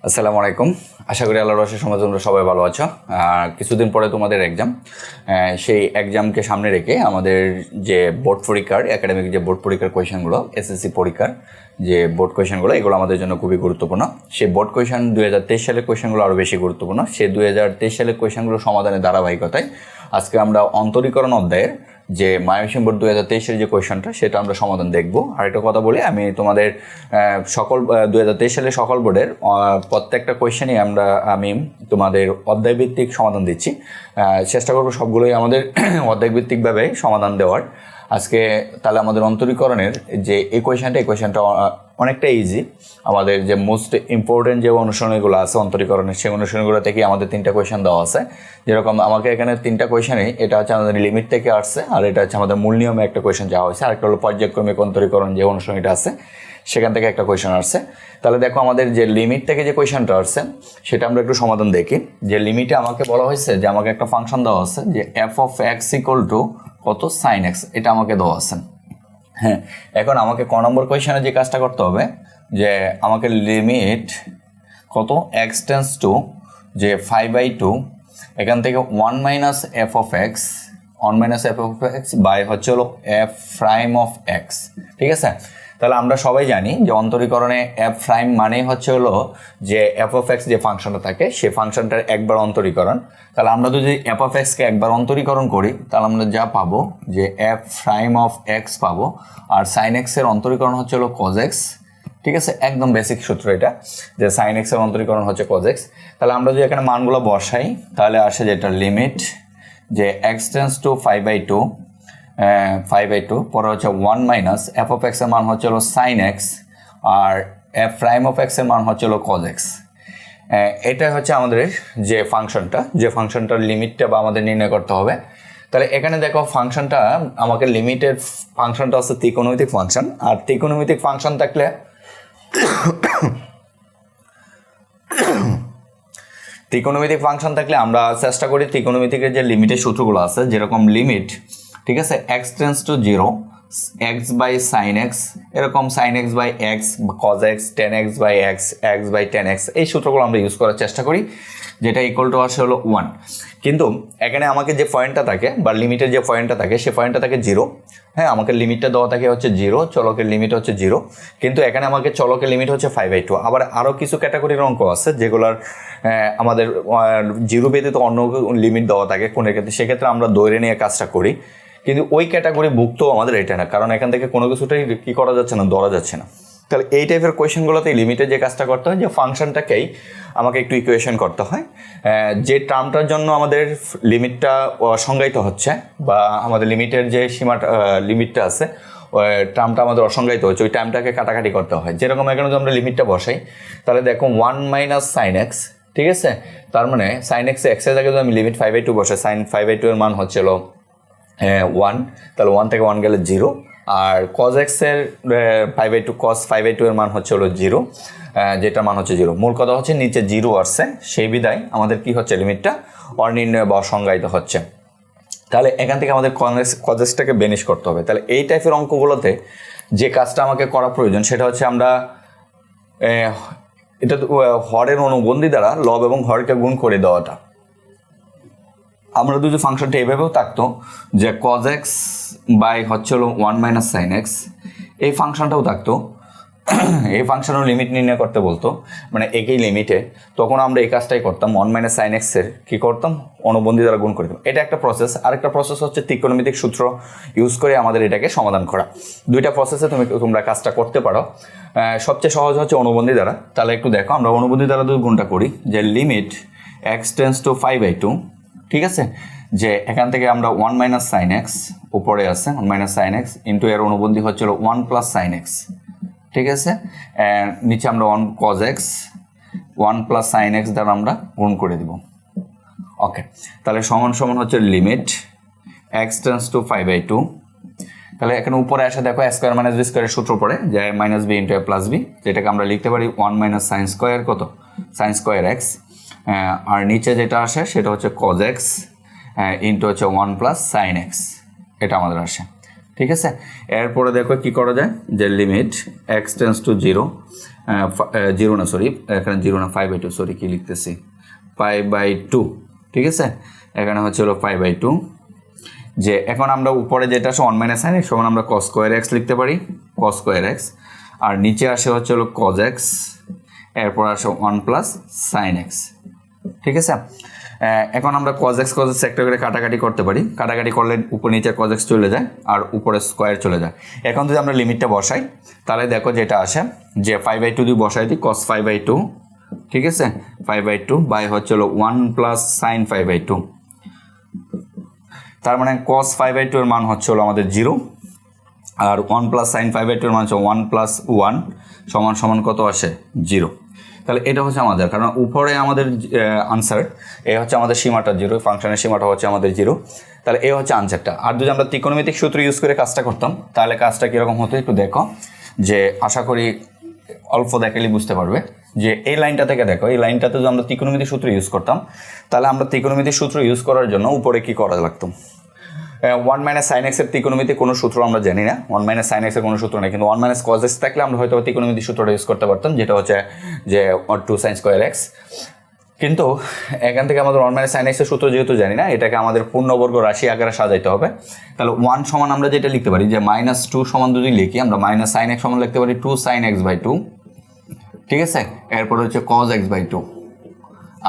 আসসালামু আলাইকুম। আশা করি আল্লাহর রহমতে তোমরা সবাই ভালো আছো। কিছুদিন পরে তোমাদের এক্সাম, সেই এক্সামকে সামনে রেখে আমাদের যে বোর্ড পরীক্ষার একাডেমিক যে বোর্ড পরীক্ষার কোয়েশনগুলো, এসএসসি পরীক্ষার যে বোর্ড কোয়েশনগুলো, এগুলো আমাদের জন্য খুবই গুরুত্বপূর্ণ। সেই বোর্ড কোয়েশন 2023 সালের কোয়েশনগুলো আরও বেশি গুরুত্বপূর্ণ। সেই 2023 সালের কোয়েশনগুলো সমাধানের ধারাবাহিকতায় আজকে আমরা অন্তরীকরণ অধ্যায়ের যে ময়মনসিংহ বোর্ড 2023-এর যে কোয়েশনটা সেটা আমরা সমাধান দেখব। আরেকটা কথা বলি, আমি তোমাদের সকল 2023 সালের সকল বোর্ডের প্রত্যেকটা কোয়েশনই আমি তোমাদের অধ্যায়ভিত্তিক সমাধান দিচ্ছি। চেষ্টা করবো সবগুলোই আমাদের অধ্যায়ভিত্তিকভাবে সমাধান দেওয়ার। আজকে তাহলে আমাদের অন্তরীকরণের যে এই কোয়েশনটা অনেকটা ইজি। আমাদের যে মোস্ট ইম্পর্টেন্ট যে অনুশীলনীগুলো আছে অন্তরীকরণের, সেই অনুশীলনীগুলো থেকে আমাদের 3টা কোয়েশন দেওয়া আছে। যেরকম আমাকে এখানে 3টা কোয়েশনই, এটা হচ্ছে আমাদের লিমিট থেকে আসছে, আর এটা হচ্ছে আমাদের মূল নিয়মে একটা কোয়েশন যাওয়া হয়েছে, আরেকটা হলো পর্যায়ক্রমিক অন্তরীকরণ যে অনুশীলনীটা আছে সেখান থেকে একটা কোয়েশন আসছে। তাহলে দেখো আমাদের যে লিমিট থেকে যে কোয়েশনটা আসছে সেটা আমরা একটু সমাধান দেখি। যে লিমিটে আমাকে বলা হয়েছে যে আমাকে একটা ফাংশন দেওয়া আছে যে F of x equal to কত সাইন এক্স, এটা আমাকে দেওয়া আছে। হ্যাঁ, এখন আমাকে ক নম্বর কোয়েশনে যে কাজটা করতে হবে যে আমাকে লিমিট কত এক্স টেন্স টু যে 5/2 এখান থেকে 1 minus f of x by হচ্ছে হলো এফ প্রাইম অফ এক্স। ঠিক আছে, তাহলে আমরা সবাই জানি যে অন্তরীকরণে এফ প্রাইম মানেই হচ্ছে হলো যে এফ অফ এক্স যে ফাংশনটা থাকে সেই ফাংশনটার একবার অন্তরীকরণ। তাহলে আমরা যদি এফ অফ এক্সকে একবার অন্তরীকরণ করি তাহলে আমরা যা পাবো যে এফ প্রাইম অফ এক্স পাবো, আর সাইন এক্সের অন্তরীকরণ হচ্ছে হলো কজ এক্স। ঠিক আছে, একদম বেসিক সূত্র এটা, যে সাইন এক্সের অন্তরীকরণ হচ্ছে কজ এক্স। তাহলে আমরা যদি এখানে মানগুলো বসাই তাহলে আসে যেটা লিমিট যে এক্স টেন্স টু 5/2 পরে হচ্ছে 1 মাইনাস এফ অফ এক্সের মান হচ্ছে হলো সাইন এক্স, আর এফ প্রাইম অফ এক্সের মান হচ্ছে হলো কজ এক্স। এটা হচ্ছে আমাদের যে ফাংশনটার লিমিটটা বা আমাদের নির্ণয় করতে হবে। তাহলে এখানে দেখো ফাংশনটা আমাকে লিমিটের ফাংশনটা হচ্ছে ত্রিকোণমিতিক ফাংশন, আর ত্রিকোণমিতিক ফাংশন থাকলে আমরা চেষ্টা করি ত্রিকোণমিতিকের যে লিমিটের সূত্রগুলো আছে, যেরকম লিমিট, ঠিক আছে, x tends to 0 x by sine x, এরকম sine x by x, cos x, tan x by x, x by tan x, এই সূত্রগুলো আমরা ইউজ করার চেষ্টা করি, যেটা ইকুয়াল টু আসে হলো 1। কিন্তু এখানে আমাকে যে পয়েন্টটা থাকে বা লিমিটের যে পয়েন্টটা থাকে সে পয়েন্টটা থাকে 0। হ্যাঁ, আমাকে লিমিটটা দেওয়া থাকে হচ্ছে 0, চলকের লিমিট হচ্ছে 0, কিন্তু এখানে আমাকে চলকের লিমিট হচ্ছে 5/2। আবার আরও কিছু ক্যাটাগরির অঙ্ক আছে যেগুলোর আমাদের 0 ব্যতীত অন্য লিমিট দেওয়া থাকে কোনের ক্ষেত্রে, সেক্ষেত্রে আমরা ধরে নিয়ে কাজটা করি, কিন্তু ওই ক্যাটাগরি ভুক্ত আমাদের এটা না, কারণ এখান থেকে কোনো কিছুটাই কী করা যাচ্ছে না, ধরা যাচ্ছে না। তাহলে এই টাইপের কোয়েশনগুলোতে লিমিটের যে কাজটা করতে হয় যে ফাংশনটাকেই আমাকে একটু ইকুয়েশন করতে হয়। যে টার্মটার জন্য আমাদের লিমিটটা অসংজ্ঞায়িত হচ্ছে বা আমাদের লিমিটের যে লিমিটটা আছে টার্মটা আমাদের অসংজ্ঞায়িত হচ্ছে, ওই টার্মটাকে কাটাকাটি করতে হয়। যেরকম এখানে যদি আমরা লিমিটটা বসাই তাহলে দেখো 1 মাইনাস সাইন এক্স, ঠিক আছে, তার মানে সাইন এক্সে এক্সের জায়গায় যদি আমি লিমিট 5/2 বসাই, সাইন 5/2 এর মান হচ্ছে 1, তাহলে 1 থেকে 1 গেলে 0, আর কজ এক্সের 5/2 কস 5/2 এর মান হচ্ছে হলো 0, যেটার মান হচ্ছে 0। মূল কথা হচ্ছে নিচে 0 আসছে, সেই বিধায় আমাদের কি হচ্ছে লিমিটটা অনির্ণয় বা অসংজ্ঞায়িত হচ্ছে। তাহলে এখান থেকে আমাদের কজ এক্সটাকে বেনিশ করতে হবে। তাহলে এই টাইপের অঙ্কগুলোতে যে কাজটা আমাকে করা প্রয়োজন সেটা হচ্ছে আমরা এটা হরের অনুবন্ধী দ্বারা লব এবং হরকে গুণ করে দেওয়াটা। আমরা যদি ফাংশনটা এভাবেও থাকতো যে কজ এক্স বাই হচ্ছে হলো 1 মাইনাস সাইন এক্স, এই ফাংশনটাও থাকতো, এই ফাংশনের লিমিট নির্ণয় করতে বলতো, মানে একই লিমিটে, তখন আমরা এই কাজটাই করতাম, 1 মাইনাস সাইন এক্সের কী করতাম, অনুবন্ধী দ্বারা গুণ করে দিতাম। এটা একটা প্রসেস। আরেকটা প্রসেস হচ্ছে ত্রিকোণমিতিক সূত্র ইউজ করে আমাদের এটাকে সমাধান করা। দুইটা প্রসেসে তোমরা কাজটা করতে পারো। সবচেয়ে সহজ হচ্ছে অনুবন্ধী দ্বারা। তাহলে একটু দেখো, আমরা অনুবন্ধী দ্বারা যদি গুণটা করি যে লিমিট এক্স টেন্স টু 5/2, ঠিক আছে, যে এখান থেকে আমরা 1 মাইনাস সাইন এক্স উপরে আছে 1 মাইনাস সাইন এক্স ইন্টু এর অনুবন্ধী হচ্ছিল 1 প্লাস সাইন এক্স, ঠিক আছে, নিচে আমরা 1 cos x 1 plus sine x দ্বারা আমরা গুণ করে দিব। ওকে, তাহলে সমান সমান হচ্ছে লিমিট এক্স টেন্স টু 5/2। তাহলে এখানে উপরে আসে দেখো স্কোয়ার মাইনাস বি স্কোয়ারের সূত্র পড়ে যে মাইনাস বি ইন্টু এ প্লাস বি, যেটাকে আমরা লিখতে পারি 1 মাইনাস সাইন স্কোয়ার কত, সাইন স্কোয়ার এক্স, আর নিচে যেটা আসে সেটা হচ্ছে কজ এক্স ইন্টু হচ্ছে 1 প্লাস সাইন এক্স, এটা আমাদের আসে। ঠিক আছে, এরপরে দেখো কি করা যায় যে limit x tends to 0 zero না সরি, এখানে জিরো না 5/2, সরি কী লিখতেছি 5/2, ঠিক আছে, এখানে হচ্ছে হলো 5/2। যে এখন আমরা উপরে যেটা আছে 1 - sin x সমান আমরা cos স্কোয়ার এক্স লিখতে পারি, cos স্কোয়ার এক্স, আর নিচে আসে হচ্ছে হলো cos x, এরপর আসে 1 + sin x, ঠিক আছে। এখন আমরা cos x একটা করে কাটাকাটি করতে পারি, কাটাকাটি করলে উপর নিচে cos x চলে যায় আর উপরে স্কোয়ার চলে যায়। এখন যদি আমরা লিমিটটা বসাই তাহলে দেখো যেটা আসে যে 5/2 যদি বসাই দিই cos 5/2, ঠিক আছে, 5/2 বাই হচ্ছে হলো 1 + sin 5/2, তার মানে cos 5/2 এর মান হচ্ছে হলো আমাদের 0, আর 1 + sin 5/2 এর মান হচ্ছে 1 + 1 সমান সমান কত আসে 0। তাহলে এটা হচ্ছে আমাদের, কারণ উপরে আমাদের আনসার, এ হচ্ছে আমাদের সীমাটা 0, ফাংশনের সীমাটা হচ্ছে আমাদের 0, তাহলে এ হচ্ছে আনসারটা। আর যদি আমরা ত্রিকোণমিতিক সূত্র ইউজ করে কাজটা করতাম তাহলে কাজটা কীরকম হতো একটু দেখো, যে আশা করি অল্প দেখালেই বুঝতে পারবে যে এই লাইনটা থেকে দেখো, এই লাইনটাতে যদি আমরা ত্রিকোণমিতিক সূত্র ইউজ করতাম তাহলে আমরা ত্রিকোণমিতিক সূত্র ইউজ করার জন্য উপরে কি করা লাগতো, 1 - sin x এর ত্রিকোণমিতিক কোনো সূত্র আমরা জানি না, 1 - sin x এর কোনো সূত্র নেই, কিন্তু 1 - cos x থাকলে আমরা হয়তো ত্রিকোণমিতিক সূত্রটা ইউজ করতে পারতাম, যেটা হচ্ছে যে 2 sin স্কোয়ার x। কিন্তু এখান থেকে আমাদের 1 - sin x এর সূত্র যেহেতু জানি না, এটাকে আমাদের পূর্ণবর্গ রাশি আকারে সাজাইতে হবে। তাহলে 1 সমান আমরা যেটা লিখতে পারি যে -2 সমান যদি লিখি আমরা -sin x সমান লিখতে পারি 2 sin x/2, ঠিক আছে, এরপর হচ্ছে cos x/2,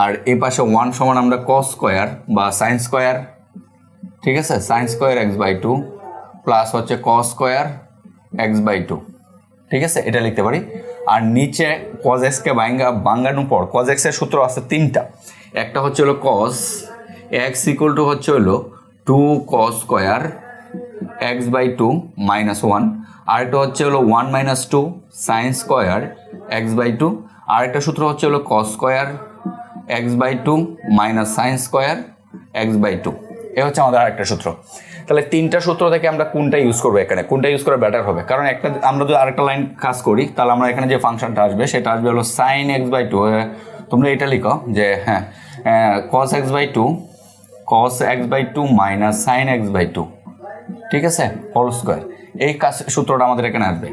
আর এই পাশে 1 সমান আমরা cos স্কোয়ার বা sin স্কোয়ার, ঠিক আছে, sin স্কোয়ার x/2 প্লাস হচ্ছে cos স্কোয়ার x/2, ঠিক আছে, এটা লিখতে পারি। আর নিচে cos x কে ভাঙানোর পর cos x এর সূত্র আছে 3টা, একটা হচ্ছে হলো cos x = হচ্ছে হলো 2 cos স্কোয়ার x/2 - 1, আরেকটা হচ্ছে হলো 1 - 2 sin স্কোয়ার x/2, আরেকটা সূত্র হচ্ছে হলো cos square x/2 - sin square x/2, এ হচ্ছে আমাদের আরেকটা সূত্র। তাহলে 3টা সূত্র থেকে আমরা কোনটা ইউজ করবো, এখানে কোনটা ইউজ করা বেটার হবে, কারণ একটা আমরা যদি আরেকটা লাইন কাজ করি তাহলে আমরা এখানে যে ফাংশনটা আসবে সেটা আসবে হলো sin x/2, তোমরা এটা লিখো যে হ্যাঁ cos x/2 - sin x/2, ঠিক আছে, হোল স্কোয়ার, এই সূত্রটা আমাদের এখানে আসবে।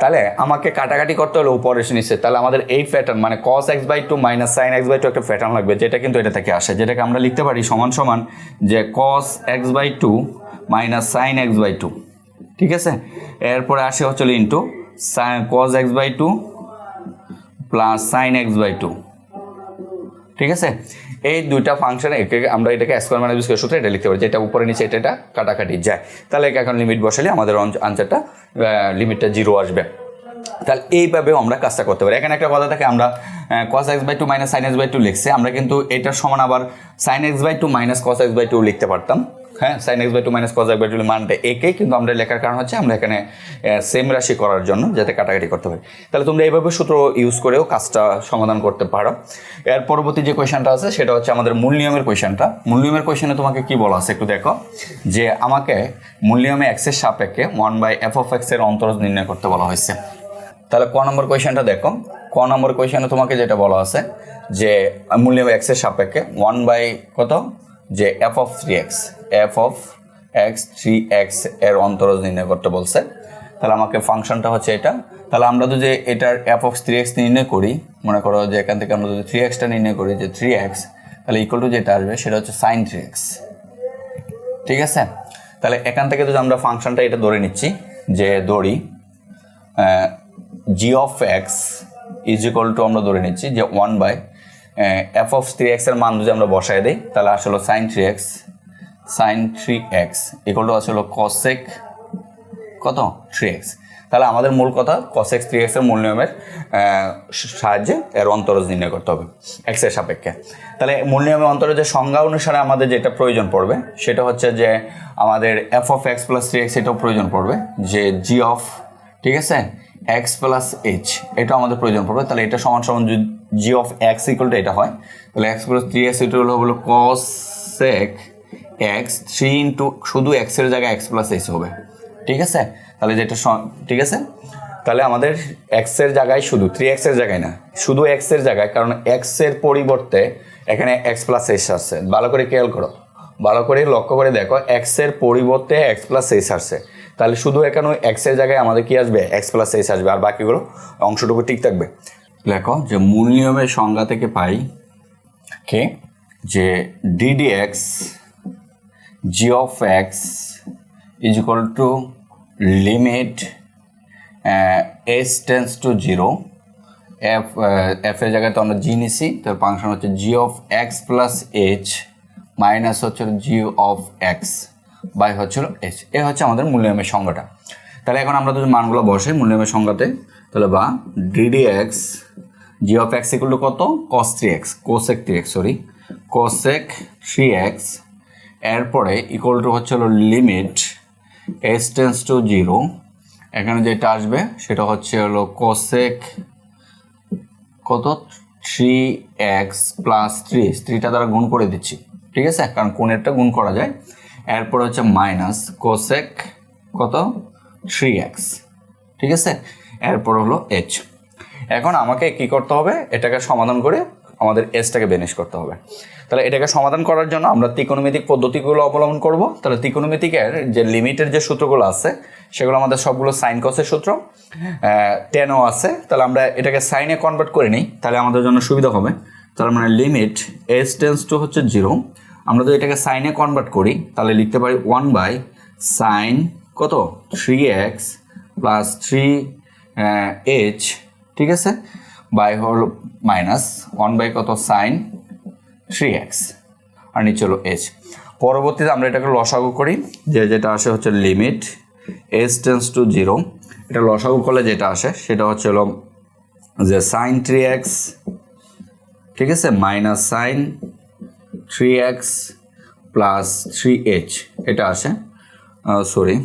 তাহলে আমাকে কাটাকাটি করতে হলে উপরে নিচে, তাহলে আমাদের এই প্যাটার্ন মানে cos x/2 - sin x/2 একটা প্যাটার্ন লাগবে, যেটা কিন্তু এটা থেকে আসে, যেটাকে আমরা লিখতে পারি সমান সমান যে cos x/2 - sin x/2, ঠিক আছে, এরপরে আসে হচ্ছে into cos x/2 plus sin x/2, ঠিক আছে। এই দুইটা ফাংশন আমরা এটাকে স্কোয়ার মাইনাস বি স্কোয়ার সূত্রে এটা লিখতে পারি, যেটা উপরে নিচে এটা কাটাকাটি যায়। তাহলে এখন লিমিট বসালে আমাদের আনসারটা লিমিটটা 0 আসবে। তাহলে এইভাবেও আমরা কাজটা করতে পারি। এখানে একটা কথা থাকে, আমরা cos x/2 - sin x/2 লিখছি, আমরা কিন্তু এটার সমান আবার sin x/2 - cos x/2 লিখতে পারতাম, হ্যাঁ, sin x/2 - cos x/2 মানটা একই, কিন্তু আমরা লেখার কারণ হচ্ছে আমরা এখানে সেম রাশি করার জন্য যাতে কাটাকাটি করতে পারি। তাহলে তোমরা এইভাবে সূত্র ইউজ করেও কাজটা সমাধান করতে পারো। এর পরবর্তী যে কোয়েশনটা আছে সেটা হচ্ছে আমাদের মূল নিয়মের কোয়েশনটা। মূল নিয়মের কোয়েশনে তোমাকে কি বলা আছে একটু দেখো, যে আমাকে মূল নিয়মে x এর সাপেক্ষে 1/f(x) এর অন্তরজ নির্ণয় করতে বলা হয়েছে। তাহলে ক নম্বর কোয়েশনটা দেখো, ক নম্বর কোয়েশনে তোমাকে যেটা বলা আছে যে মূল নিয়মে x এর সাপেক্ষে 1 কত যে f(3x) 3x এর অন্তরজ নির্ণয় করতে বলছে। তাহলে আমাকে ফাংশনটা হচ্ছে এটা। তাহলে আমরা যদি এটার f(3x) নির্ণয় করি, মনে করো যে এখান থেকে আমরা যদি 3xটা নির্ণয় করি যে 3x, তাহলে ইকুয়াল টু যেটা আসবে সেটা হচ্ছে sin 3x, ঠিক আছে। তাহলে এখান থেকে যদি আমরা ফাংশনটা এটা ধরে নিচ্ছি, যে ধরি g(x) = আমরা ধরে নিচ্ছি যে 1/f(3x) এর মান যদি আমরা বসায় দিই তাহলে আসলে sin 3x ইকুয়াল টু আসলে cosec কত 3x। তাহলে আমাদের মূল কথা cosec 3x এর মূল নিয়মের সাহায্যে এর অন্তরজ নির্ণয় করতে হবে x এর সাপেক্ষে। তাহলে মূল নিয়মের অন্তরজের সংজ্ঞা অনুসারে আমাদের যেটা প্রয়োজন পড়বে সেটা হচ্ছে যে আমাদের f(x + 3x) এটাও প্রয়োজন পড়বে, যে g ঠিক আছে x + h এটা আমাদের প্রয়োজন পড়বে। তাহলে এটা সমান সমান যদি g(x) = এটা হয়, তাহলে x + 3x এটা হলো cosec x 3 ইন্টু শুধু x এর জায়গায় x + h হবে, ঠিক আছে। তাহলে যেটা ঠিক আছে, তাহলে আমাদের x এর জায়গায় শুধু 3x এর জায়গায় না, শুধু x এর জায়গায়, কারণ x এর পরিবর্তে এখানে x + h আসছে। ভালো করে খেয়াল করো, ভালো করে লক্ষ্য করে দেখো, x এর পরিবর্তে x + h আসছে। তাহলে শুধু এখানে এক্স এর জায়গায় আমাদের কি আসবে, এক্স প্লাস এইচ আসবে, আর বাকিগুলো অংশটুকু ঠিক থাকবে। লেখো যে মূল নিয়মের সংজ্ঞা থেকে পাই কে যে d d x g of x is equal to limit s tends to zero, f এর জায়গায় তো আমরা জি নিছি, তার ফাংশন হচ্ছে g of x plus h minus হচ্ছে জি অফ এক্স বাই হচ্ছিল এইচ। এ হচ্ছে আমাদের মূল নিয়মের সংজ্ঞাটা। তাহলে এখন আমরা যদি মানগুলো বসে মূল নিয়মের সংজ্ঞাতে, তাহলে বা d d x g of x equal to কত, cos three x, cosec three x sorry cosec three x, এরপরে ইকুয়াল টু হচ্ছে হলো limit s tends to zero, এখানে যেটা আসবে সেটা হচ্ছে হলো কোসেক কত থ্রি এক্স প্লাস থ্রি, থ্রিটা দ্বারা গুণ করে দিচ্ছি, ঠিক আছে, কারণ কোণেরটা গুণ করা যায়। এরপর হচ্ছে মাইনাস কোসেক কত থ্রি এক্স, ঠিক আছে, এরপর হলো এইচ। এখন আমাকে কি করতে হবে, এটাকে সমাধান করে আমাদের এসটাকে বেনিশ করতে হবে। তাহলে এটাকে সমাধান করার জন্য আমরা ত্রিকোণমিতিক পদ্ধতিগুলো অবলম্বন করব। তাহলে ত্রিকোণমিতিকের যে লিমিটের যে সূত্রগুলো আছে সেগুলো আমাদের সবগুলো সাইন কসের সূত্র, টেনও আছে। তাহলে আমরা এটাকে সাইনে কনভার্ট করে নিই, তাহলে আমাদের জন্য সুবিধা হবে। তাহলে মানে লিমিট এস টেন্স টু হচ্ছে জিরো, আমরা যদি এটাকে সাইনে কনভার্ট করি তাহলে লিখতে পারি 1/sin কত three x plus three H, ঠিক আছে, বাই হল মাইনাস 1/, কত সাইন থ্রি এক্স, আর নিচে হলো এইচ। পরবর্তীতে আমরা এটাকে লসাগু করি, যেটা আসে হচ্ছে limit s tends to zero, এটা লসাগু করলে যেটা আসে সেটা হচ্ছে হলো যে সাইন থ্রি এক্স, ঠিক আছে, minus sine three x plus three H, এটা আসে সরি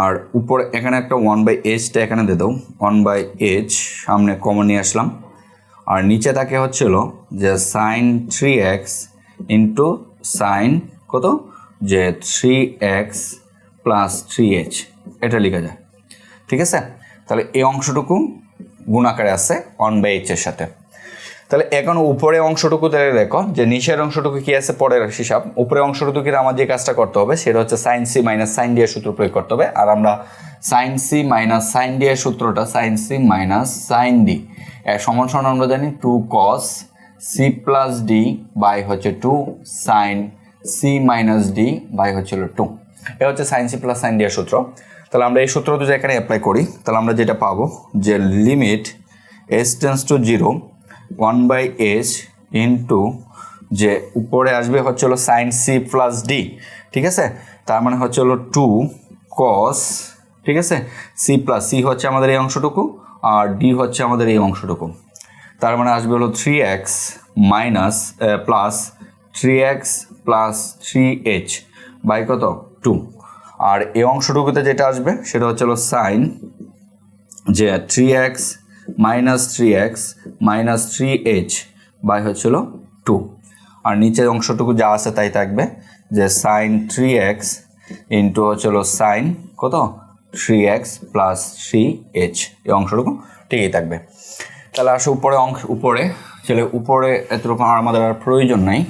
আর উপরে এখানে একটা 1/hটা এখানে দিয়ে দাও, 1/h সামনে কমন নিয়ে আসলাম, আর নিচে থাকে হচ্ছিল যে sign three x into sign কত যে three x plus three H, এটা লেখা যায়, ঠিক আছে। তাহলে এই অংশটুকু গুণাকারে আছে 1/h এর সাথে। তাহলে এখন উপরে অংশটুকু তাহলে দেখো যে নিচের অংশটুকু কি আছে পরের হিসাব, উপরে অংশটুকুর আমার যে কাজটা করতে হবে সেটা হচ্ছে sine C minus sine D এর সূত্র প্রয়োগ করতে হবে। আর আমরা sine C minus sine D এর সূত্রটা sine C minus sine D এর সমান সমান আমরা জানি 2 cos C plus D by হচ্ছে 2 sine C minus D by হচ্ছে 2, এ হচ্ছে sine C plus sine D এর সূত্র। তাহলে আমরা এই সূত্র যদি এখানে অ্যাপ্লাই করি তাহলে আমরা যেটা পাবো যে limit s tends to zero 1/h into যে উপরে আসবে হচ্ছে হলো সাইন সি প্লাস ডি, ঠিক আছে, তার মানে হচ্ছে হলো 2 cos, ঠিক আছে, সি প্লাস সি হচ্ছে আমাদের এই অংশটুকু আর ডি হচ্ছে আমাদের এই অংশটুকু, তার মানে আসবে হলো 3x minus plus 3x plus 3h by কত 2, আর এই অংশটুকুতে যেটা আসবে সেটা হচ্ছে হলো সাইন যে 3x minus 3x minus 3h by হচ্ছিল 2, আর নিচের অংশটুকু যা আছে তাই থাকবে যে সাইন 3x ইন্টু হচ্ছিল সাইন কত 3x প্লাস 3h, এই অংশটুকু ঠিকই থাকবে। তাহলে আসে উপরে চলে, উপরে এতটুকু আমাদের আর প্রয়োজন নাই।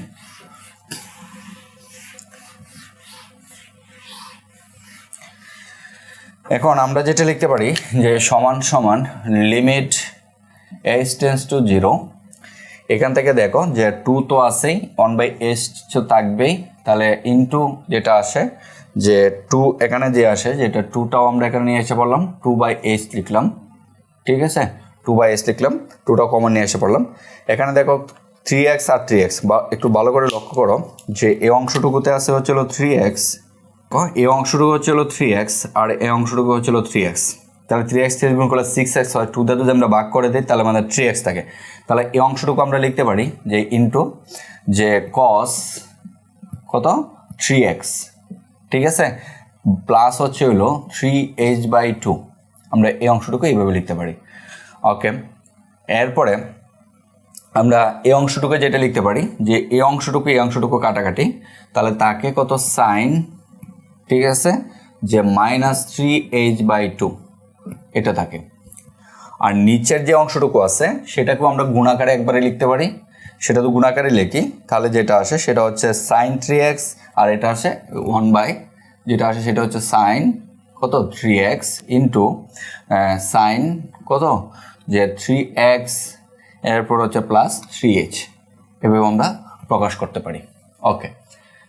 এখন আমরা যেটা লিখতে পারি যে সমান সমান limit h tends to zero, এখান থেকে দেখো যে 2 তো আছেই 1/h তো থাকবেই, তাহলে ইনটু যেটা আসে যে 2 এখানে যে আসে যেটা 2টাও আমরা এখানে নিয়ে এসে পড়লাম 2/h লিখলাম, ঠিক আছে, 2/h লিখলাম, 2টাও কমন নিয়ে এসে পড়লাম। এখানে দেখো 3x আর 3x, বা একটু ভালো করে লক্ষ্য করো যে এই অংশটুকুতে আছে হচ্ছিল 3x, এই অংশটুকু হচ্ছিল 3x আর এই অংশটুকু হচ্ছিল 3x, তাহলে 3x থেকে গুণ করলে 6x হয়, 2 দিয়ে যদি আমরা ভাগ করে দিই তাহলে আমাদের 3x থাকে। তাহলে এই অংশটুকু আমরা লিখতে পারি যে ইনটু যে cos কত 3x, ঠিক আছে, প্লাস হচ্ছে হলো 3h/2, আমরা এই অংশটুকু এইভাবে লিখতে পারি। ওকে, এরপরে আমরা এই অংশটুকু যেটা লিখতে পারি যে এই অংশটুকু কাটাকাটি, তাহলে তাকে কত সাইন, ঠিক আছে, যে মাইনাস 3h/2 এটা থাকে। আর নিচের যে অংশটুকু আছে সেটাকেও আমরা গুণাকারে একবারে লিখতে পারি, সেটা তো গুণাকারে লিখি, তাহলে যেটা আসে সেটা হচ্ছে সাইন 3x আর এটা আসে 1/, যেটা আসে সেটা হচ্ছে সাইন কত 3x ইন্টু সাইন কত যে 3x এরপর হচ্ছে প্লাস 3h, এভাবে আমরা প্রকাশ করতে পারি। ওকে,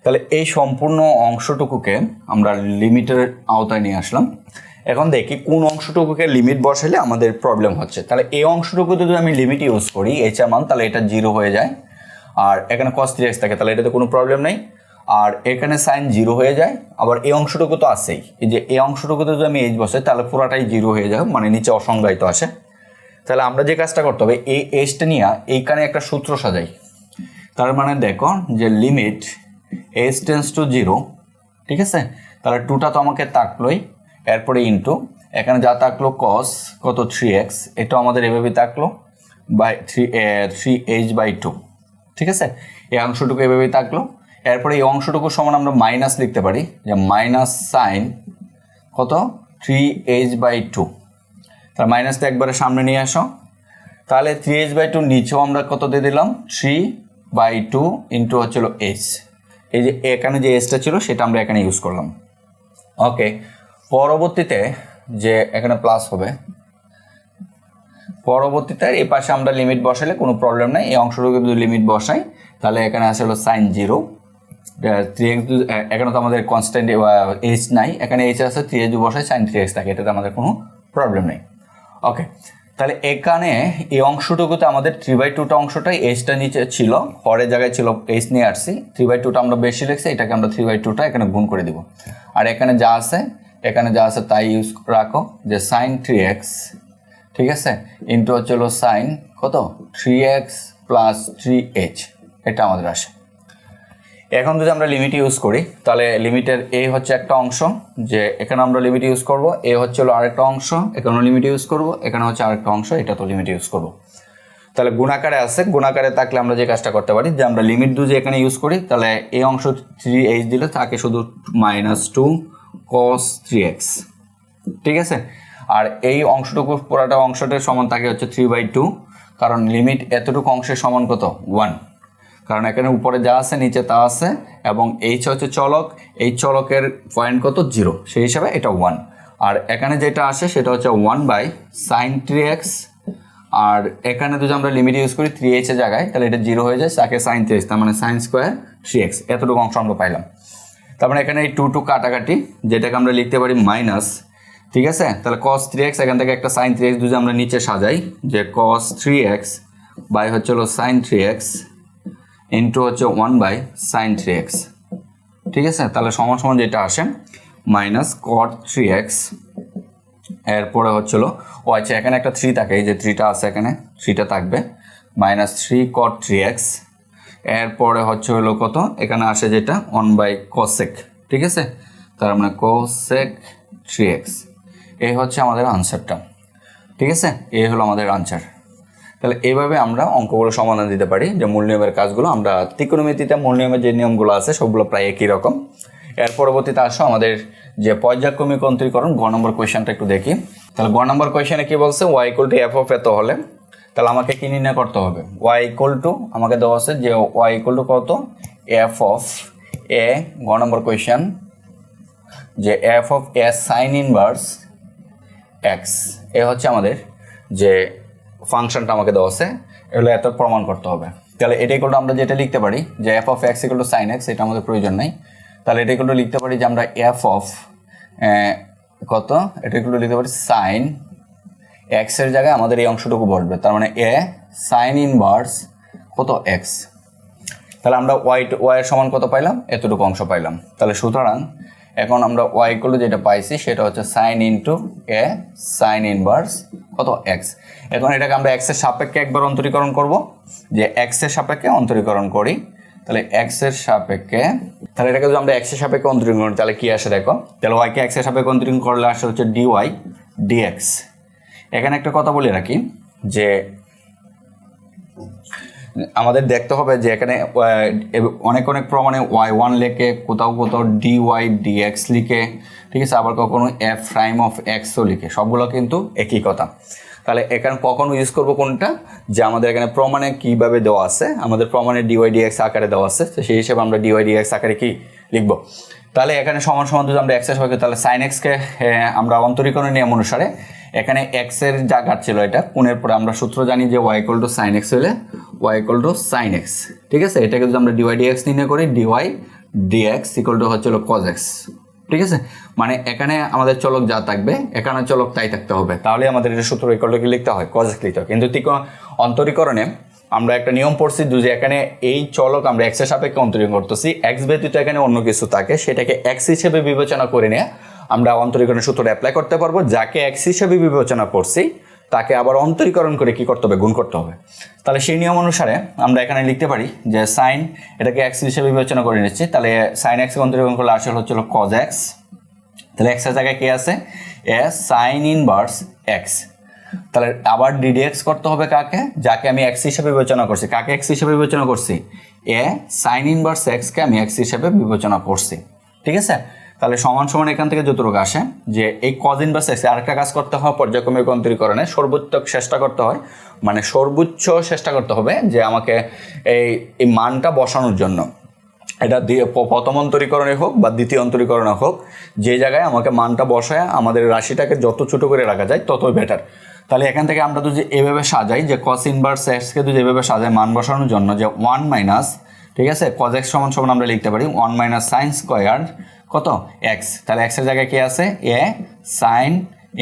তাহলে এই সম্পূর্ণ অংশটুকুকে আমরা লিমিটের আওতায় নিয়ে আসলাম। এখন দেখি কোন অংশটুকুকে লিমিট বসাইলে আমাদের প্রবলেম হচ্ছে। তাহলে এই অংশটুকুতে যদি আমি লিমিট ইউজ করি h এর মান, তাহলে এটা 0 হয়ে যায়। আর এখানে cos 3x থাকে, তাহলে এটাতে কোনো প্রবলেম নেই। আর এখানে সাইন 0 হয়ে যায়। আবার এই অংশটুকু তো আছেই, এই যে এই অংশটুকুতে যদি আমি h বসাই তাহলে পুরাটাই 0 হয়ে যায়, মানে নিচে অসংজ্ঞায়িত আসে। তাহলে আমরা যে কাজটা করতে হবে, এই h-টা নিয়ে এইখানে একটা সূত্র সাজাই। তার মানে দেখো যে লিমিট h টেন্ডস টু 0, ঠিক আছে? তাহলে 2টা তো আমাকে থাকলোই, এরপরে ইন্টু এখানে যা থাকলো cos কত 3x, এটা আমাদের এভাবে থাকলো বাই 3h/2, ঠিক আছে? এই অংশটুকু এভাবেই থাকলো। এরপরে এই অংশটুকু সমান আমরা মাইনাস লিখতে পারি, যে মাইনাস সাইন কত 3h/2। তাহলে মাইনাসটা একবারে সামনে নিয়ে আসো। তাহলে 3h/2 নিচেও আমরা কত দিয়ে দিলাম 3/2 ইন্টু হচ্ছিল h। এই যে এখানে যে এসটা ছিল সেটা আমরা এখানে ইউজ করলাম। ওকে, পরবর্তীতে যে এখানে প্লাস হবে, পরবর্তীতে এই পাশে আমরা লিমিট বসালে কোনো প্রবলেম নাই। এই অংশটুকু যদি লিমিট বসাই তাহলে এখানে আসে হলো সাইন 0 3x, এখানে তো আমাদের কনস্ট্যান্ট h নাই, এখানে h আছে, 3h বসাই সাইন 3x থাকে, এটাতে আমাদের কোনো প্রবলেম নেই। ওকে, তাহলে এখানে এই অংশটুকুতে আমাদের 3/2টা অংশটাই h-টা নিচে ছিল, পরের জায়গায় ছিল h নিয়ে আসছি, 3/2টা আমরা বেশি লিখছি, এটাকে আমরা 3/2টা এখানে গুণ করে দিব। আর এখানে যা আছে তাই ইউজ রাখো, যে সাইন 3x, ঠিক আছে, ইন্টু হচ্ছিল সাইন কত 3x প্লাস 3h, এটা আমাদের আসে। এখন যদি আমরা লিমিট ইউজ করি তাহলে লিমিটের এ হচ্ছে একটা অংশ, যে এখানে আমরা লিমিট ইউজ করব, এ হচ্ছে হলো আরেকটা অংশ, এখানেও লিমিট ইউজ করব, এখানে হচ্ছে আরেকটা অংশ, এটা তো লিমিট ইউজ করব। তাহলে গুণাকারে আছে, গুণাকারে থাকলে আমরা যে কাজটা করতে পারি, যে আমরা লিমিট যদি এখানে ইউজ করি তাহলে এই অংশ 3h দিলে থাকে শুধু -2 cos 3x, ঠিক আছে? আর এই অংশটুকু পুরাটা অংশটার সমান থাকে হচ্ছে 3/2, কারণ লিমিট এতটুকু অংশের সমান কত 1, কারণ এখানে উপরে যা আছে নিচে তা আছে, এবং h হচ্ছে চলক, এই চলকের পয়েন্ট কত 0, সেই হিসাবে এটা 1। আর এখানে যেটা আসে সেটা হচ্ছে 1/sin 3x। আর এখানে যদি আমরা লিমিট ইউজ করি 3h এর জায়গায়, তাহলে এটা 0 হয়ে যায়, তাকে sin 3x, তার মানে sin স্কোয়ার 3x, এতটুকু অংশ আমরা পাইলাম। তার মানে এখানে এই 2 কাটাকাটি, যেটাকে আমরা লিখতে পারি মাইনাস, ঠিক আছে? তাহলে cos 3x, এখান থেকে একটা sin 3x যদি আমরা নিচে সাজাই, যে cos 3x বাই হচ্ছে হলো sin 3x ইন্টু হচ্ছে 1/sin 3x, ঠিক আছে? তাহলে সমান যেটা আসে মাইনাস cot 3x, এরপরে হচ্ছিল ও আচ্ছা এখানে একটা 3 থাকে, এই যে 3টা আছে এখানে, 3টা থাকবে, মাইনাস 3 cot 3x, এরপরে হচ্ছে হলো কত, এখানে আসে যেটা 1/cosec, ঠিক আছে? তার মানে cosec 3x, এই হচ্ছে আমাদের আনসারটা, ঠিক আছে? এই হলো আমাদের আনসার। তাহলে এইভাবে আমরা অঙ্কগুলো সমাধান দিতে পারি, যে মূল নিয়মের কাজগুলো। আমরা ত্রিকোণমিতিতে মূল নিয়মের যে নিয়মগুলো আছে সবগুলো প্রায় একই রকম। এর পরবর্তীতে আসো আমাদের যে পর্যায়ক্রমিক অন্তরীকরণ, গ নম্বর কোয়েশ্চেনটা একটু দেখি। তাহলে গ নম্বর কোয়েশ্চেনে কি বলছে, y = f of এত হলে তাহলে আমাকে কি নির্ণয় করতে হবে, y = আমাকে দেওয়া আছে যে y = কত f of a, গ নম্বর কোয়েশ্চেন, যে f of a sin inverse x, এ হচ্ছে আমাদের যে ফাংশনটা আমাকে দেওয়া আছে, এগুলো এত প্রমাণ করতে হবে। তাহলে এটা ইকুয়াল টু আমরা যেটা লিখতে পারি যে f of x = sin x, এটা আমাদের প্রয়োজন নাই। তাহলে এটা ইকুয়াল টু লিখতে পারি যে আমরা f of কত, এটা ইকুয়াল টু লিখতে পারি sin x এর জায়গায় আমাদের এই অংশটুকু বসবে, তার মানে a sin ইনভার্স কত x। তাহলে আমরা y এর সমান কত পাইলাম, এতটুকু অংশ পাইলাম। তাহলে সুতরাং এখন আমরা y = যেটা পাইছি সেটা হচ্ছে sin into a sin inverse কত x। এখন এটাকে আমরা x এর সাপেক্ষে একবার অন্তরীকরণ করব, যে x এর সাপেক্ষে অন্তরীকরণ করি, তাহলে x এর সাপেক্ষে, তাহলে এটাকে যদি আমরা x এর সাপেক্ষে অন্তরীকরণ করি তাহলে কি আসে দেখো, তাহলে y কে x এর সাপেক্ষে অন্তরীকরণ করলে আসে হচ্ছে dy dx। এখানে একটা কথা বলে রাখি, যে আমাদের দেখতে হবে যে এখানে অনেক প্রমাণে y1 লিখে, কোথাও dy dx লিখে, ঠিক আছে, আবার কখনো f' of x ও লিখে, সবগুলো কিন্তু একই কথা। তাহলে এখানে কখন ইউজ করবো কোনটা, যে আমাদের এখানে প্রমাণে কীভাবে দেওয়া আছে, আমাদের প্রমাণে ডিওয়াই ডিএক্স আকারে দেওয়া আছে, তো সেই হিসেবে আমরা ডিওয়াই ডিএক্স আকারে কি লিখবো। তাহলে এখানে সমান সমান যদি আমরা এক্সের সবাইকে, তাহলে সাইন এক্সকে আমরা অন্তরীকরণ নিয়ম অনুসারে এখানে এক্সের যা ঘাট ছিল এটা কোণের পরে আমরা সূত্র জানি যে y equal to sine x হলে y equal to sine x, ঠিক আছে। এটাকে যদি আমরা ডিওয়াই ডিএক্স নির্ণয় করি, ডিওয়াই ডিএক্স ইকুয়াল টু হচ্ছিল কজ এক্স, ঠিক আছে। মানে এখানে আমাদের চলক যা থাকবে এখানে চলক তাই থাকতে হবে, তাহলে আমাদের এটা সূত্র ইকুয়াল টু কি লিখতে হয়, কজ এক্স লিখতে হয়। কিন্তু অন্তরীকরণে আমরা একটা নিয়ম পড়ছি যে এখানে এই চলক আমরা এক্সের সাপেক্ষে অন্তরীকরণ করতেছি, এক্স ব্যতীত এখানে অন্য কিছু থাকে সেটাকে এক্স হিসেবে বিবেচনা করে নিয়ে আমরা অন্তরীকরণের সূত্রটা অ্যাপ্লাই করতে পারবো। যাকে এক্স হিসেবে বিবেচনা করছি তাকে আবার অন্তরীকরণ করে কি করতে হবে, গুণ করতে হবে। তাহলে সেই নিয়ম অনুসারে আমরা এখানে লিখতে পারি যে সাইন এটাকে এক্স হিসেবে বিবেচনা করে নিচ্ছি, তাহলে সাইন এক্স অন্তরীকরণ করলে আসলে হচ্ছিল কজ এক্স, তাহলে এক্সের জায়গায় কে আছে, এ সাইন ইনভার্স এক্স। তাহলে আবার ডিডিএক্স করতে হবে কাকে, যাকে আমি এক্স হিসেবে বিবেচনা করছি। কাকে এক্স হিসেবে বিবেচনা করছি, এ সাইন ইনভার্স এক্সকে আমি এক্স হিসেবে বিবেচনা করছি, ঠিক আছে। তাহলে সমান সমান এখান থেকে যতটুকু আসে যে এই কজ ইনভার্স এক্স, আরেকটা কাজ করতে হয় পর্যায়ক্রমিক অন্তরীকরণে সর্বোচ্চ চেষ্টা করতে হয়, মানে সর্বোচ্চ চেষ্টা করতে হবে যে আমাকে এই মানটা বসানোর জন্য, এটা প্রথম অন্তরীকরণে হোক বা দ্বিতীয় অন্তরীকরণে হোক, যে জায়গায় আমাকে মানটা বসায় আমাদের রাশিটাকে যত ছোটো করে রাখা যায় ততই বেটার। তাহলে এখান থেকে আমরা যদি এভাবে সাজাই যে কস ইনভার্স এক্সকে যদি এভাবে সাজাই মান বসানোর জন্য, যে 1 মাইনাস, ঠিক আছে, কজ এক্স সমান সমান আমরা লিখতে পারি 1 মাইনাস সাইন স্কোয়ার কত এক্স, তাহলে এক্সের জায়গায় কি আছে, এ সাইন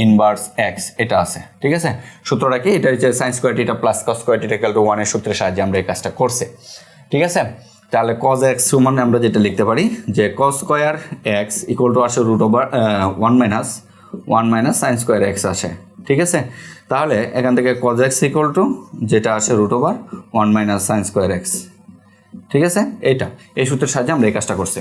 ইনভার্স এক্স এটা আছে, ঠিক আছে। সূত্রটা কি, এটা হচ্ছে সাইন স্কোয়ার টিটা প্লাস কস স্কোয়ার টিটা ইকুয়াল টু 1 এর সূত্রের সাহায্যে আমরা এই কাজটা করছি, ঠিক আছে। তাহলে কজ এক্স সমান আমরা যেটা লিখতে পারি যে cos square x equal to আসে root over 1 minus sine square x আসে, ঠিক আছে। তাহলে এখান থেকে কজ এক্স ইকুয়াল টু যেটা আসে root over 1 minus sine square x, ঠিক আছে। এইটা এই সূত্রের সাহায্যে আমরা এই কাজটা করছি,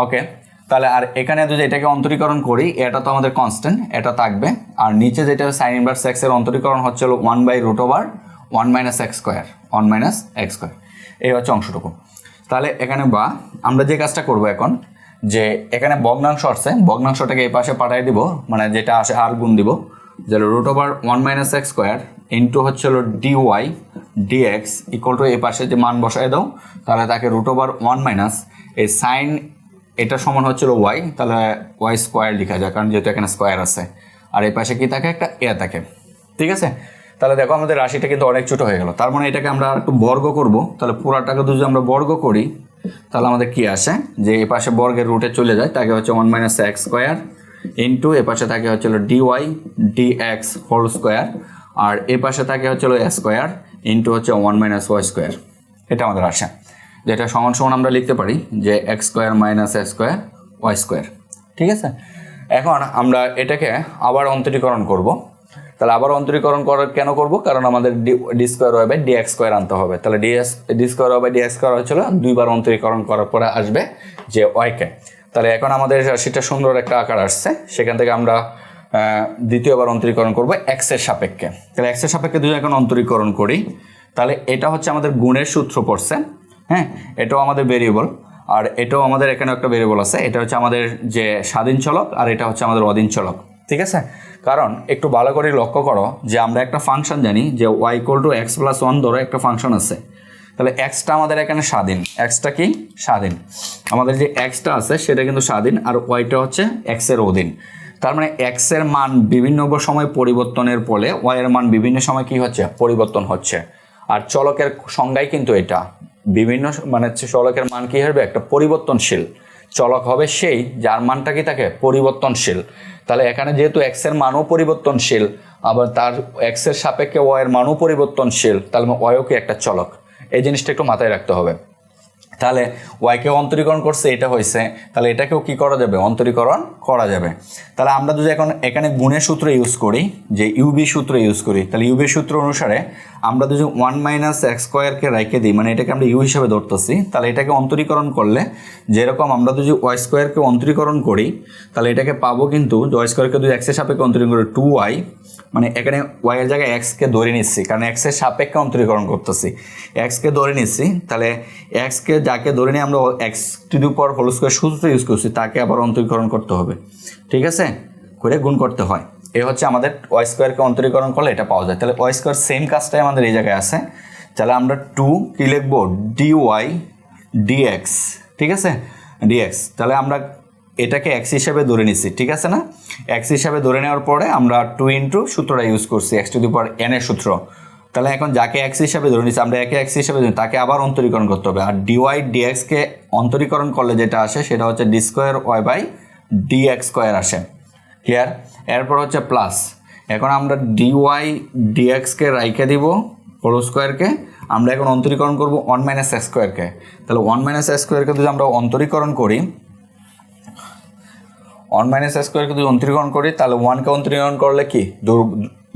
ওকে। তাহলে আর এখানে যদি এটাকে অন্তরীকরণ করি, এটা তো আমাদের কনস্ট্যান্ট, এটা থাকবে, আর নিচে যেটা সাইন ইনভার্স এক্স এর অন্তরীকরণ হচ্ছে 1 by root over 1 minus x square, 1 minus x square, এই হচ্ছে অংশটুকু। তাহলে এখানে বা আমরা যে কাজটা করব এখন, যে এখানে ভগ্নাংশ আসছে, ভগ্নাংশটাকে এই পাশে পাঠিয়ে দিব, মানে যেটা আসে আর গুণ দিব, যে root over 1 minus x square into হচ্ছে ডিওয়াই ডিএক্স ইকুয়াল টু এই পাশে যে মান বসায় দাও, তাহলে তাকে রুট ওভার 1 মাইনাস এই সাইন এটা সমান হচ্ছিল ওয়াই, তাহলে ওয়াই স্কোয়ার লেখা যায় কারণ যেহেতু এখানে স্কোয়ার আছে, আর এই পাশে কি থাকে, একটা এ থাকে, ঠিক আছে। তাহলে দেখো আমাদের রাশিটা কিন্তু অনেক ছোটো হয়ে গেল, তার মানে এটাকে আমরা একটু বর্গ করব। তাহলে পুরাটাকে যদি আমরা বর্গ করি তাহলে আমাদের কি আসে, যে এই পাশে বর্গের রুটে চলে যায়, তাকে হচ্ছে 1 মাইনাস এক্স স্কোয়ার ইন্টু এ পাশে থাকে হচ্ছিল ডিওয়াই ডিএক্স হোল স্কোয়ার, আর এ পাশে থাকে হচ্ছিল এ স্কোয়ার ইন্টু হচ্ছে 1 মাইনাস ওয়াই স্কোয়ার, এটা আমাদের আসে, যেটা সমান সমান আমরা লিখতে পারি যে x square minus x square y square, ঠিক আছে। এখন আমরা এটাকে আবার অন্তরীকরণ করব। তাহলে আবার অন্তরীকরণ কেন করব, কারণ আমাদের d square y by d x square আনতে হবে। তাহলে d square y by d x square হচ্ছিল দুইবার অন্তরীকরণ করার পরে আসবে যে ওয়াইকে। তাহলে এখন আমাদের সেটা সুন্দর একটা আকার আসছে, সেখান থেকে আমরা দ্বিতীয়বার অন্তরীকরণ করব এক্সের সাপেক্ষে। তাহলে এক্সের সাপেক্ষে যদি এখন অন্তরীকরণ করি, তাহলে এটা হচ্ছে আমাদের গুণের সূত্র পড়ছে, হ্যাঁ, এটাও আমাদের ভেরিয়েবল, আর এটাও আমাদের এখানে একটা ভেরিয়েবল আছে, এটা হচ্ছে আমাদের যে স্বাধীন চলক, আর এটা হচ্ছে আমাদের অধীন চলক, ঠিক আছে। কারণ একটু ভালো করে লক্ষ্য করো যে আমরা একটা ফাংশন জানি যে y equal to x plus 1 ধরো একটা ফাংশন আছে, তাহলে এক্সটা আমাদের এখানে স্বাধীন, এক্সটা কি স্বাধীন, আমাদের যে এক্সটা আছে সেটা কিন্তু স্বাধীন, আর ওয়াইটা হচ্ছে এক্সের অধীন। তার মানে এক্সের মান বিভিন্ন সময় পরিবর্তনের ফলে ওয়াইয়ের মান বিভিন্ন সময় কি হচ্ছে, পরিবর্তন হচ্ছে। আর চলকের সংজ্ঞাই কিন্তু এটা, বিভিন্ন মানে চলকের মান কি হবে, একটা পরিবর্তনশীল চলক হবে সেই যার মানটা কি থাকে, পরিবর্তনশীল। তাহলে এখানে যেহেতু এক্সের মানও পরিবর্তনশীল, আবার তার এক্সের সাপেক্ষে ওয়াইয়ের মানও পরিবর্তনশীল, তাহলে ওয়াইও কি একটা চলক, এই জিনিসটা একটু মাথায় রাখতে হবে। তাহলে ওয়াইকে অন্তরীকরণ করছে, এটা হয়েছে, তাহলে এটাকেও কি করা যাবে, অন্তরীকরণ করা যাবে। তাহলে আমরা যদি এখন এখানে গুণের সূত্র ইউজ করি, যে ইউবি সূত্র ইউজ করি, তাহলে ইউবি সূত্র অনুসারে আমরা যদি 1 মাইনাস এক্স স্কোয়ারকে রেখে দিই, মানে এটাকে আমরা ইউ হিসেবে ধরতেছি, তাহলে এটাকে অন্তরীকরণ করলে যেরকম আমরা যদি ওয়াই স্কোয়ারকে অন্তরীকরণ করি, তাহলে এটাকে পাবো কিন্তু ওয়াই স্কোয়ারকে যদি এক্সের সাপেক্ষে অন্তরীকরণ করি 2y, মানে এখানে ওয়াইয়ের জায়গায় এক্সকে ধরে নিচ্ছি, কারণ এক্সের সাপেক্ষে অন্তরীকরণ করতেছি, এক্সকে ধরে নিচ্ছি, তাহলে এক্সকে যাকে ধরে নিয়ে আমরা x to the power whole square সূত্র ইউজ করছি, তাকে আবার অন্তরীকরণ করতে হবে, ঠিক আছে, করে গুণ করতে হয়। এ হচ্ছে আমাদের ওয়াই স্কোয়ারকে অন্তরীকরণ করলে এটা পাওয়া যায়। তাহলে ওয়াই স্কোয়ার সেম কাজটাই আমাদের এই জায়গায় আছে। তাহলে আমরা 2 কি লিখবো, dy dx, ঠিক আছে, dx। তাহলে আমরা এটাকে এক্স হিসাবে ধরে নিচ্ছি, ঠিক আছে না? এক্স হিসাবে ধরে নেওয়ার পরে আমরা 2 ইন্টু সূত্রটা ইউজ করছি x to the power n এর সূত্র। তাহলে এখন যাকে এক্স হিসাবে ধরে নিচ্ছি আমরা, একে এক্স হিসাবে ধরে তাকে আবার অন্তরীকরণ করতে হবে। আর ডিওয়াই ডিএক্সকে অন্তরীকরণ করলে যেটা আসে সেটা হচ্ছে d square y by d x square আসে। ক্লিয়ার? এরপর হচ্ছে প্লাস, এখন আমরা ডিওয়াই ডিএক্সকে রাইখে দিব হোল স্কোয়ারকে, আমরা এখন অন্তরীকরণ করব 1 মাইনাস এক্স স্কোয়ারকে। তাহলে 1 মাইনাস এক্স স্কোয়ারকে যদি আমরা অন্তরীকরণ করি, 1 মাইনাস এক্স স্কোয়ারকে যদি অন্তরীকরণ করি তাহলে 1কে অন্তরীকরণ করলে কি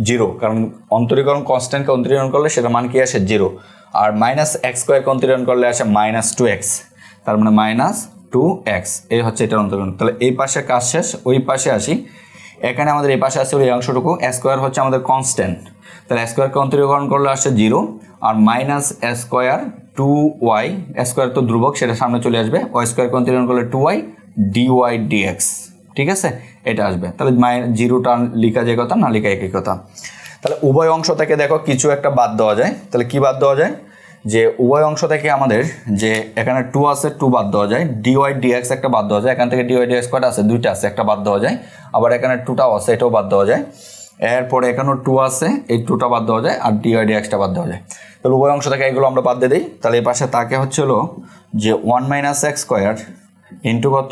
0, কারণ অন্তরীকরণ কনস্ট্যান্টকে অন্তরীকরণ করলে সেটা মান কি আসে 0। আর মাইনাস এক্স স্কোয়ারকে অন্তরীকরণ করলে আসে -2x, তার মানে -2x। এই হচ্ছে এটার অন্তরীকরণ। তাহলে এই পাশে কাজ শেষ, ওই পাশে আসি। এখানে আমাদের এই পাশে আসছে এই অংশটুকু, স্কোয়ার হচ্ছে আমাদের কনস্ট্যান্ট, তাহলে স্কোয়ারকে অন্তরীকরণ করলে আসে 0, আর মাইনাস স্কোয়ার 2y, স্কোয়ার তো ধ্রুবক সেটা সামনে চলে আসবে, ওয়াই স্কোয়ারকে অন্তরীকরণ করলে 2y dy dx, ঠিক আছে, এটা আসবে। তাহলে 0টা লিখা যায় কথা, না লিখা একই কথা। তাহলে উভয় অংশ থেকে দেখো কিছু একটা বাদ দেওয়া যায়। তাহলে কি বাদ দেওয়া যায়, যে উভয় অংশ থেকে আমাদের যে এখানে 2 আছে 2 বাদ দেওয়া যায়, dy dx একটা বাদ দেওয়া যায়, এখান থেকে dy dx কয়টা আছে, 2টা আছে, একটা বাদ দেওয়া যায়। আবার এখানে 2টাও আছে, এটাও বাদ দেওয়া যায়। এরপরে এখানেও 2 আছে, এই 2টা বাদ দেওয়া যায়, আর dy dxটা বাদ দেওয়া যায়। তাহলে উভয় অংশ থেকে এগুলো আমরা বাদ দিয়ে দিই। তাহলে এই পাশে তাকে হচ্ছে হলো যে 1 মাইনাস এক্স স্কোয়ার ইন্টু কত,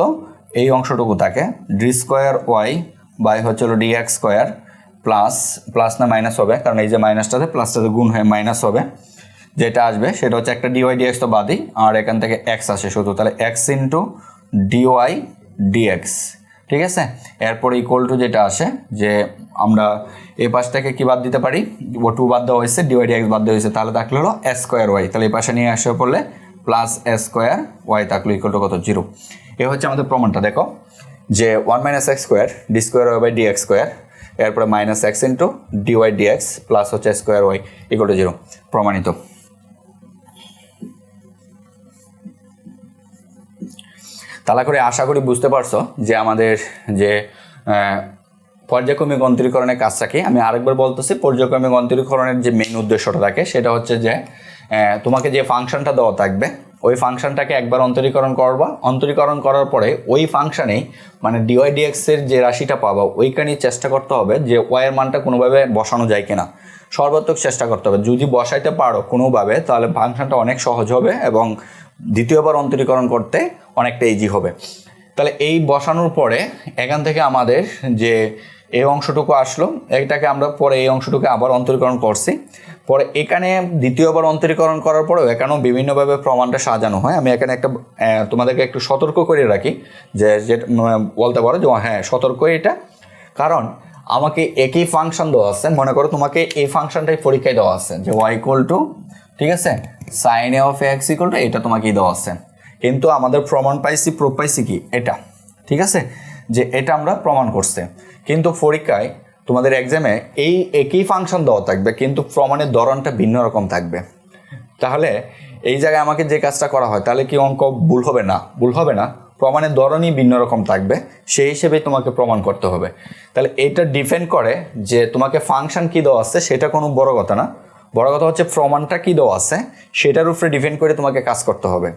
এই অংশটুকু থাকে ডি স্কোয়ার ওয়াই বাই হচ্ছে হলো ডিএক্স স্কোয়ার, প্লাস না মাইনাস হবে, কারণ এই যে মাইনাসটাতে প্লাসটাতে গুণ হয়ে মাইনাস হবে, যেটা আসবে সেটা হচ্ছে একটা ডিওয়াই ডিএক্স তো বাদই, আর এখান থেকে এক্স আসে শুধু, তাহলে এক্স ইন্টু ডিওয়াই ডিএক্স, ঠিক আছে। এরপরে ইকুয়াল টু যেটা আসে, যে আমরা এই পাশ থেকে কি বাদ দিতে পারি, 2 বাদ দেওয়া হয়েছে, ডিওয়াই ডিএক্স বাদ দেওয়া হয়েছে, তাহলে থাকলে হলো এস স্কোয়ার ওয়াই, তাহলে এই পাশে নিয়ে আসে পড়লে প্লাস এস স্কোয়ার ওয়াই থাকলো ইকুয়াল টু কত, 0। এ হচ্ছে আমাদের প্রমাণটা। দেখো যে 1 minus x square d square y by d x square, এরপরে minus x into d y d x plus হচ্ছে স্কোয়ার ওয়াই ইকুয়াল টু 0, প্রমাণিত। তাহলে করে আশা করি বুঝতে পারছো যে আমাদের যে পর্যায়ক্রমিক অন্তরীকরণের কাজটা কি। আমি আরেকবার বলতেছি, পর্যায়ক্রমিক অন্তরীকরণের যে মেইন উদ্দেশ্যটা থাকে সেটা হচ্ছে যে তোমাকে যে ফাংশনটা দেওয়া থাকবে ওই ফাংশনটাকে একবার অন্তরীকরণ করবা, অন্তরীকরণ করার পরে ওই ফাংশনেই মানে ডিওয়াই ডিএক্সের যে রাশিটা পাবা ওইখানেই চেষ্টা করতে হবে যে ওয়াইয়ের মানটা কোনোভাবে বসানো যায় কিনা, সর্বাত্মক চেষ্টা করতে হবে। যদি বসাইতে পারো কোনোভাবে তাহলে ফাংশনটা অনেক সহজ হবে এবং দ্বিতীয়বার অন্তরীকরণ করতে অনেকটা ইজি হবে। তাহলে এই বসানোর পরে এখান থেকে আমাদের যে এই অংশটুকু আসলো, এটাকে আমরা পরে এই অংশটুকু আবার অন্তরীকরণ করছি, পরে এখানে দ্বিতীয়বার অন্তরীকরণ করার পরেও এখানেও বিভিন্নভাবে প্রমাণটা সাজানো হয়। আমি এখানে একটা তোমাদেরকে একটু সতর্ক করে রাখি, যে বলতে পারো যে হ্যাঁ সতর্ক এটা, কারণ আমাকে একই ফাংশন দেওয়া আছে, মনে করো তোমাকে এই ফাংশনটাই পরীক্ষায় দেওয়া আছে যে ওয়াই ইকুয়াল টু, ঠিক আছে, sine A of x equal to, এটা তোমাকেই দেওয়া আছে, কিন্তু আমাদের প্রমাণ পাইছি, প্রুফ পাইছি কি এটা, ঠিক আছে, যে এটা আমরা প্রমাণ করছে। কিন্তু পরীক্ষায় তোমাদের এক্সামে এই একই ফাংশন দেওয়া থাকবে কিন্তু প্রমাণের ধরনটা ভিন্ন রকম থাকবে। তাহলে এই জায়গায় আমাকে যে কাজটা করা হয় তাহলে কি অঙ্ক ভুল হবে না? ভুল হবে না, প্রমাণের ধরনই ভিন্ন রকম থাকবে, সেই হিসেবে তোমাকে প্রমাণ করতে হবে। তাহলে এটা ডিপেন্ড করে যে তোমাকে ফাংশন কী দেওয়া আছে সেটা কোনো বড় কথা না, বড় কথা হচ্ছে প্রমাণটা কী দেওয়া আছে সেটার উপরে ডিপেন্ড করে তোমাকে কাজ করতে হবে।